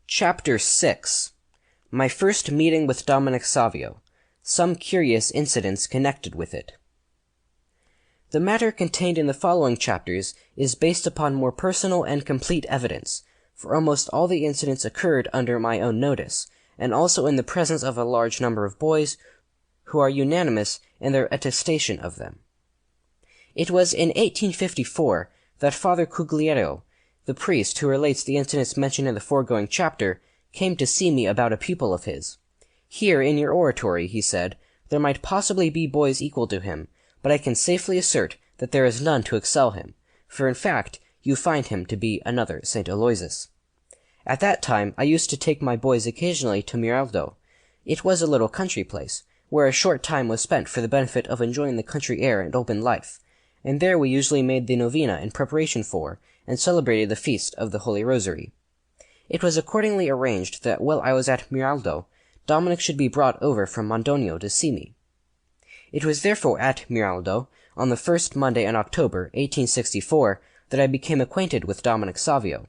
Chapter 6. My first meeting with Dominic Savio. Some curious incidents connected with it. The matter contained in the following chapters is based upon more personal and complete evidence, for almost all the incidents occurred under my own notice, and also in the presence of a large number of boys who are unanimous in their attestation of them. It was in 1854 that Father Cugliero, the priest who relates the incidents mentioned in the foregoing chapter, came to see me about a pupil of his. Here, in your oratory, he said, there might possibly be boys equal to him, but I can safely assert that there is none to excel him, for in fact you find him to be another St. Aloysius. At that time I used to take my boys occasionally to Miraldo. It was a little country place, where a short time was spent for the benefit of enjoying the country air and open life, and there we usually made the novena in preparation for, and celebrated the feast of the Holy Rosary. It was accordingly arranged that while I was at Miraldo, Dominic should be brought over from Mondonio to see me. It was therefore at Miraldo, on the first Monday in October, 1864, that I became acquainted with Dominic Savio.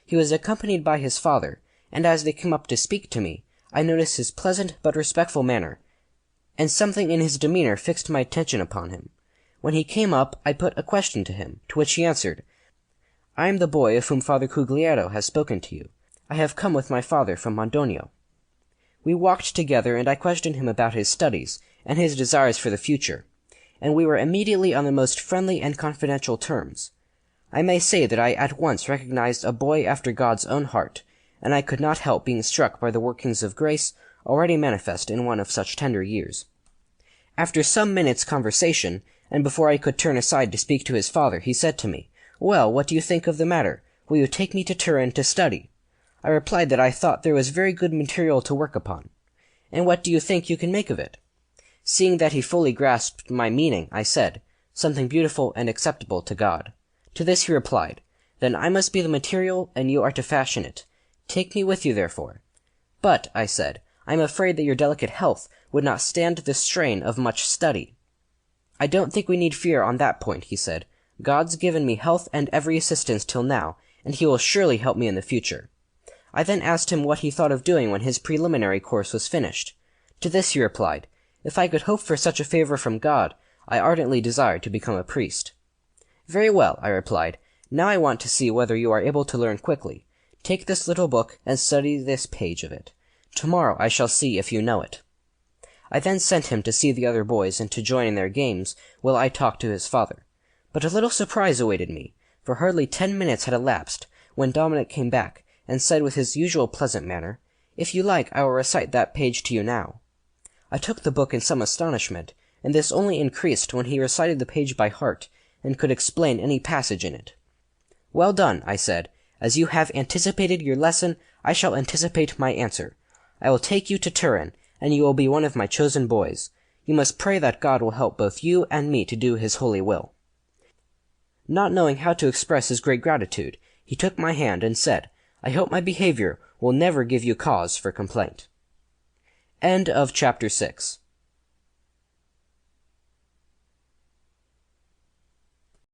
He was accompanied by his father, and as they came up to speak to me, I noticed his pleasant but respectful manner, and something in his demeanor fixed my attention upon him. When he came up, I put a question to him, to which he answered, "I am the boy of whom Father Cugliero has spoken to you. I have come with my father from Mondonio." We walked together, and I questioned him about his studies, and his desires for the future, and we were immediately on the most friendly and confidential terms. I may say that I at once recognized a boy after God's own heart, and I could not help being struck by the workings of grace already manifest in one of such tender years. After some minutes' conversation, and before I could turn aside to speak to his father, he said to me, "Well, what do you think of the matter? Will you take me to Turin to study?" I replied that I thought there was very good material to work upon. "And what do you think you can make of it?" Seeing that he fully grasped my meaning, I said, "Something beautiful and acceptable to God." To this he replied, "Then I must be the material, and you are to fashion it. Take me with you, therefore." "But," I said, "I am afraid that your delicate health would not stand the strain of much study." "I don't think we need fear on that point," he said. "God's given me health and every assistance till now, and he will surely help me in the future." I then asked him what he thought of doing when his preliminary course was finished. To this he replied, "If I could hope for such a favor from God, I ardently desired to become a priest." "Very well," I replied. "Now I want to see whether you are able to learn quickly. Take this little book and study this page of it. Tomorrow I shall see if you know it." I then sent him to see the other boys and to join in their games, while I talked to his father. But a little surprise awaited me, for hardly 10 minutes had elapsed, when Dominic came back, and said with his usual pleasant manner, "If you like, I will recite that page to you now." I took the book in some astonishment, and this only increased when he recited the page by heart, and could explain any passage in it. "Well done," I said. "As you have anticipated your lesson, I shall anticipate my answer. I will take you to Turin, and you will be one of my chosen boys. You must pray that God will help both you and me to do his holy will." Not knowing how to express his great gratitude, he took my hand and said, "I hope my behavior will never give you cause for complaint." End of chapter 6.